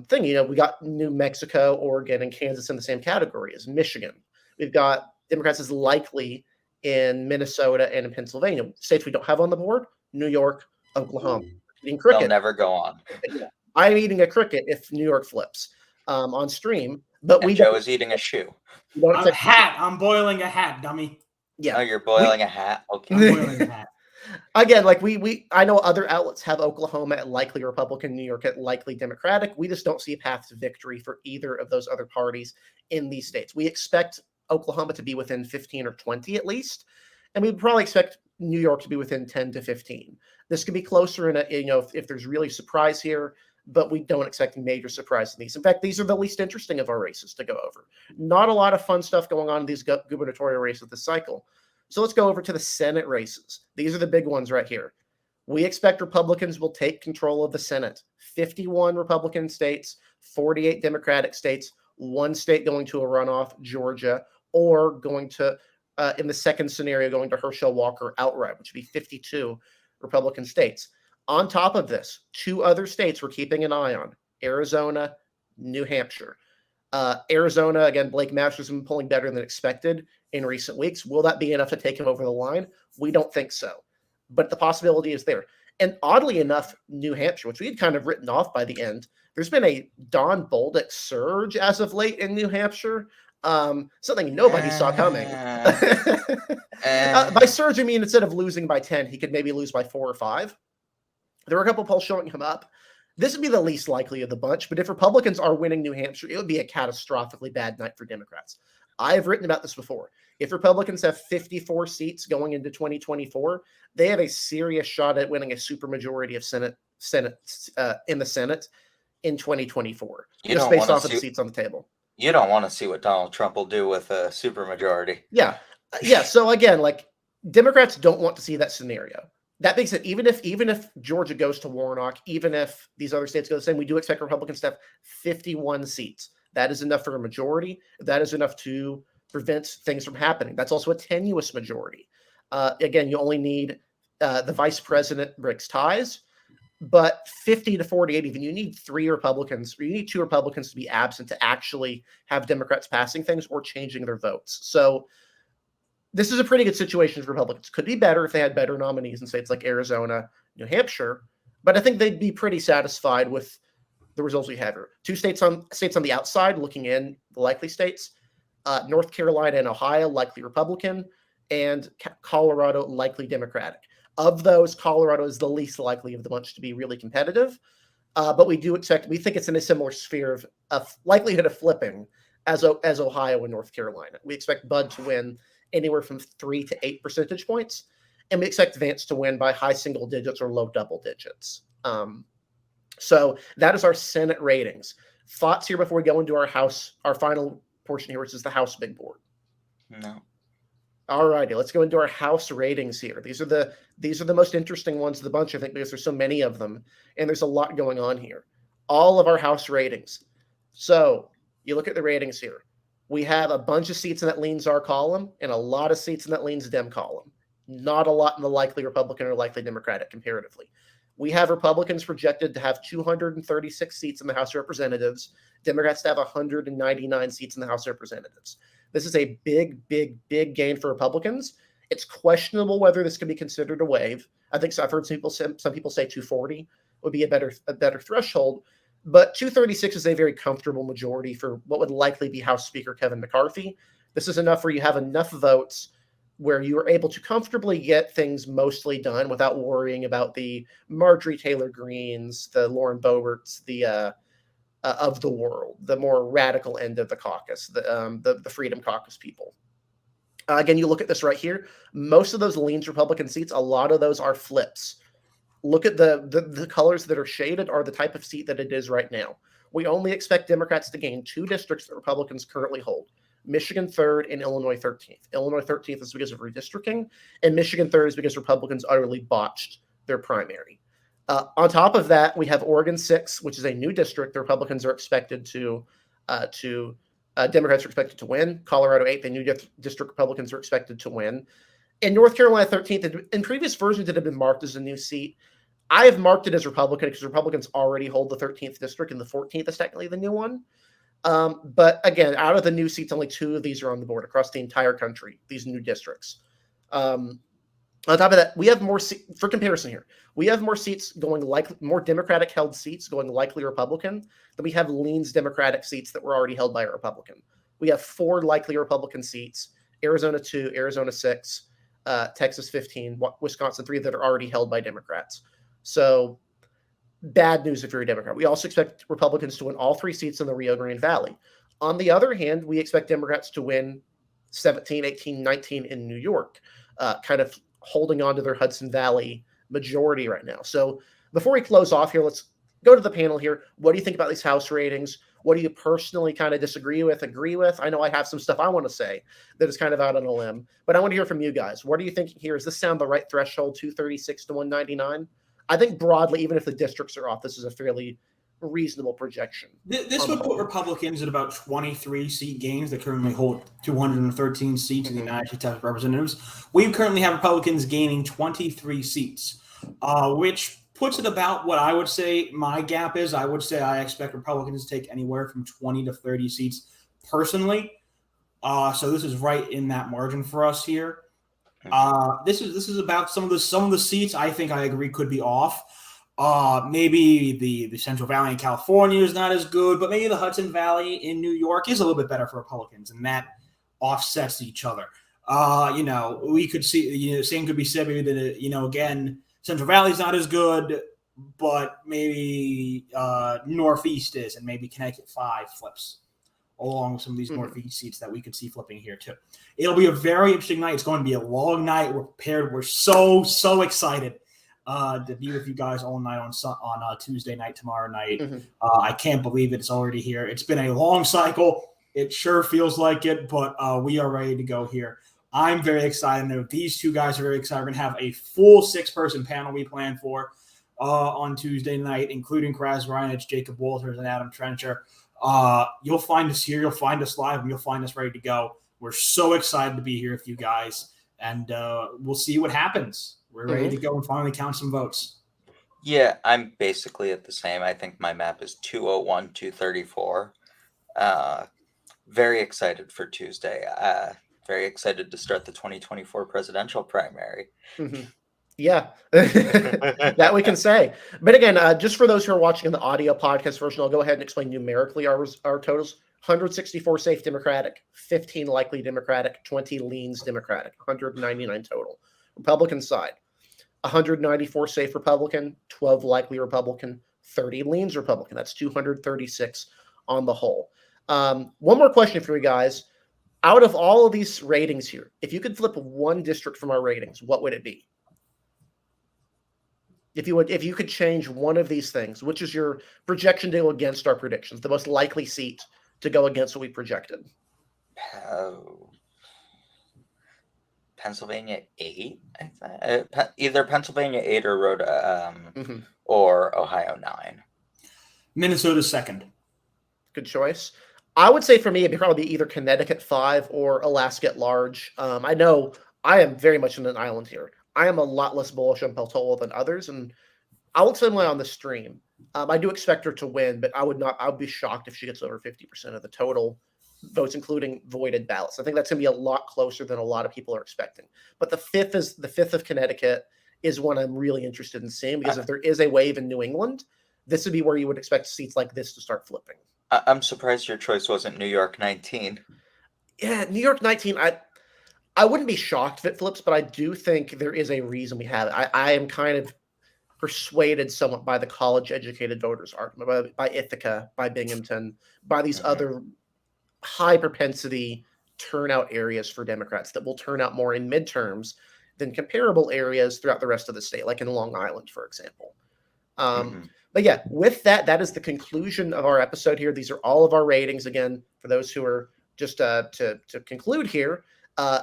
thing. We got New Mexico, Oregon, and Kansas in the same category as Michigan. We've got Democrats as likely in Minnesota and in Pennsylvania. States we don't have on the board: New York, Oklahoma. Eating cricket. They'll never go on. I'm eating a cricket if New York flips on stream, but And Joe is eating a shoe. I'm boiling a hat, dummy. Yeah. Oh, you're boiling a hat. Okay. I'm boiling a hat. Again, like I know other outlets have Oklahoma at likely Republican, New York at likely Democratic. We just don't see a path to victory for either of those other parties in these states. We expect Oklahoma to be within 15 or 20 at least, and we'd probably expect New York to be within 10 to 15. This could be closer if there's really surprise here, but we don't expect major surprise in these. In fact, these are the least interesting of our races to go over. Not a lot of fun stuff going on in these gubernatorial races this cycle. So let's go over to the Senate races. These are the big ones right here. We expect Republicans will take control of the Senate. 51 Republican states, 48 Democratic states, 1 state going to a runoff, Georgia, or going to, in the second scenario, going to Herschel Walker outright, which would be 52 Republican states. On top of this, 2 other states we're keeping an eye on: Arizona, New Hampshire. Arizona, again, Blake Masters has been polling better than expected in recent weeks. Will that be enough to take him over the line? We don't think so, but the possibility is there. And oddly enough, New Hampshire, which we had kind of written off by the end, there's been a Don Bolduc surge as of late in New Hampshire. Something nobody saw coming. By surge, I mean instead of losing by 10, he could maybe lose by 4 or 5. There were a couple polls showing him up. This would be the least likely of the bunch, but if Republicans are winning New Hampshire, it would be a catastrophically bad night for Democrats. I've written about this before. If Republicans have 54 seats going into 2024, they have a serious shot at winning a supermajority of Senate in the Senate in 2024, just based off of the seats on the table. You don't want to see what Donald Trump will do with a supermajority. Yeah. So again, like, Democrats don't want to see that scenario. That being said, even if Georgia goes to Warnock, even if these other states go the same, we do expect Republicans to have 51 seats. That is enough for a majority. That is enough to prevent things from happening. That's also a tenuous majority. Again, you only need the vice president breaks ties, but 50 to 48, even you need 3 Republicans, or you need 2 Republicans to be absent to actually have Democrats passing things or changing their votes. So this is a pretty good situation for Republicans. Could be better if they had better nominees in states like Arizona, New Hampshire, but I think they'd be pretty satisfied with the results we have here. 2 states on the outside looking in, the likely states: North Carolina and Ohio, likely Republican, and Colorado, likely Democratic. Of those, Colorado is the least likely of the bunch to be really competitive, but we think it's in a similar sphere of likelihood of flipping as Ohio and North Carolina. We expect Bud to win anywhere from 3 to 8 percentage points, and we expect Vance to win by high single digits or low double digits. So that is our Senate ratings. Thoughts here before we go into our final portion here, which is the House big board? No. All righty, let's go into our House ratings here. These are the most interesting ones of the bunch, I think, because there's so many of them, and there's a lot going on here. All of our House ratings. So you look at the ratings here. We have a bunch of seats in that leans our column and a lot of seats in that leans Dem column. Not a lot in the likely Republican or likely Democratic comparatively. We have Republicans projected to have 236 seats in the House of Representatives, Democrats to have 199 seats in the House of Representatives. This is a big, big, big gain for Republicans. It's questionable whether this can be considered a wave. I think I've heard some people say 240 would be a better threshold. But 236 is a very comfortable majority for what would likely be House Speaker Kevin McCarthy. This is enough where you have enough votes where you are able to comfortably get things mostly done without worrying about the Marjorie Taylor Greenes, the Lauren Boeberts, the of the world, the more radical end of the caucus, the Freedom Caucus people. Again, you look at this right here. Most of those leans Republican seats, a lot of those are flips. Look at the colors that are shaded are the type of seat that it is right now. We only expect Democrats to gain 2 districts that Republicans currently hold: Michigan 3rd and Illinois 13th. Illinois 13th is because of redistricting, and Michigan 3rd is because Republicans utterly botched their primary. On top of that, we have Oregon 6, which is a new district. The Republicans are expected Democrats are expected to win. Colorado 8, the new district Republicans are expected to win. In North Carolina 13th, in previous versions, it had been marked as a new seat. I have marked it as Republican because Republicans already hold the 13th district, and the 14th is technically the new one. But again, out of the new seats, only 2 of these are on the board across the entire country, these new districts. On top of that, we have more for comparison here. We have more seats going more Democratic held seats going likely Republican than we have leans Democratic seats that were already held by a Republican. We have 4 likely Republican seats: Arizona 2, Arizona 6, Texas 15, Wisconsin 3 that are already held by Democrats. So bad news if you're a Democrat. We also expect Republicans to win all 3 seats in the Rio Grande Valley. On the other hand, we expect Democrats to win 17, 18, 19 in New York, kind of holding on to their Hudson Valley majority right now. So before we close off here, let's go to the panel here. What do you think about these House ratings? What do you personally kind of disagree with, agree with? I know I have some stuff I want to say that is kind of out on a limb, but I want to hear from you guys. What are you thinking here? Does this sound the right threshold, 236 to 199? I think broadly, even if the districts are off, this is a fairly reasonable projection. This would put Republicans at about 23 seat gains. They currently hold 213 seats in the United States House of Representatives. We currently have Republicans gaining 23 seats, which puts it about what I would say my gap is. I would say I expect Republicans to take anywhere from 20 to 30 seats personally. So this is right in that margin for us here. This is about some of the seats I think I agree could be off. Maybe the Central Valley in California is not as good, but maybe the Hudson Valley in New York is a little bit better for Republicans, and that offsets each other. We could see, same could be said maybe that, again, Central Valley is not as good, but maybe Northeast is, and maybe Connecticut 5 flips along with some of these Northeast seats that we could see flipping here too. It'll be a very interesting night. It's going to be a long night. We're prepared. We're so excited to be with you guys all night on Tuesday night, tomorrow night. I can't believe it's already here. It's been a long cycle. It sure feels like it, but we are ready to go here. I'm very excited. I know these 2 guys are very excited. We're going to have a full 6-person panel we plan for on Tuesday night, including Kraz Reinich, Jacob Walters, and Adam Trencher. You'll find us here. You'll find us live, and you'll find us ready to go. We're so excited to be here with you guys, and we'll see what happens. We're ready to go and finally count some votes. Yeah, I'm basically at the same. I think my map is 201, 234. Very excited for Tuesday. Very excited to start the 2024 presidential primary. Yeah, that we can say. But again, just for those who are watching in the audio podcast version, I'll go ahead and explain numerically our totals. 164 safe Democratic, 15 likely Democratic, 20 leans Democratic, 199 total. Republican side, 194 safe Republican, 12 likely Republican, 30 leans Republican. That's 236 on the whole. One more question for you guys. Out of all of these ratings here, if you could flip one district from our ratings, what would it be? If you could change one of these things, which is your projection to go against our predictions, the most likely seat to go against what we projected? Pennsylvania 8, either Pennsylvania 8 or or Ohio 9. Minnesota 2nd. Good choice. I would say for me, it'd probably be either Connecticut 5 or Alaska at large. I know I am very much in an island here. I am a lot less bullish on Peltola than others, and I'll explain why on the stream. I do expect her to win, but I would be shocked if she gets over 50% of the total votes, including voided ballots. I think that's going to be a lot closer than a lot of people are expecting. But the fifth of Connecticut is one I'm really interested in seeing, because if there is a wave in New England, this would be where you would expect seats like this to start flipping. I'm surprised your choice wasn't New York 19. Yeah, New York 19. I wouldn't be shocked if it flips, but I do think there is a reason we have it. I am kind of persuaded somewhat by the college-educated voters argument, by Ithaca, by Binghamton, by these other high-propensity turnout areas for Democrats that will turn out more in midterms than comparable areas throughout the rest of the state, like in Long Island, for example. But yeah, with that is the conclusion of our episode here. These are all of our ratings. Again, for those who are just to conclude here,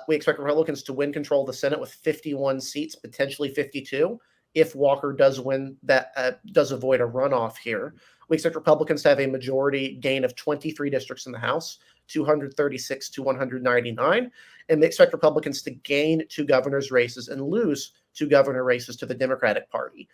we expect Republicans to win control of the Senate with 51 seats, potentially 52. if Walker does win, that does avoid a runoff here. We expect Republicans to have a majority gain of 23 districts in the House, 236 to 199. And they expect Republicans to gain 2 governor's races and lose 2 governor races to the Democratic Party.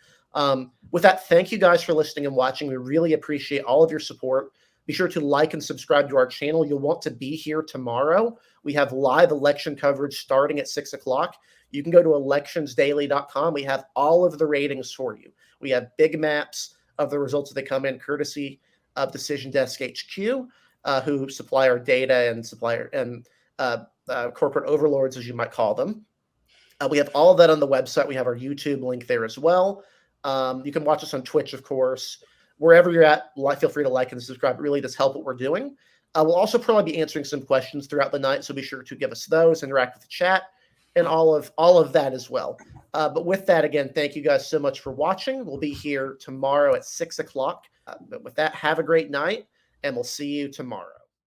With that, thank you guys for listening and watching. We really appreciate all of your support. Be sure to like and subscribe to our channel. You'll want to be here tomorrow. We have live election coverage starting at 6 o'clock. You can go to electionsdaily.com. We have all of the ratings for you. We have big maps of the results that come in courtesy of Decision Desk HQ, who supply our data and corporate overlords, as you might call them. We have all of that on the website. We have our YouTube link there as well. You can watch us on Twitch, of course. Wherever you're at, feel free to like and subscribe. It really does help what we're doing. We'll also probably be answering some questions throughout the night, so be sure to give us those, interact with the chat, and all of that as well. But with that, again, thank you guys so much for watching. We'll be here tomorrow at 6 o'clock. But with that, have a great night, and we'll see you tomorrow.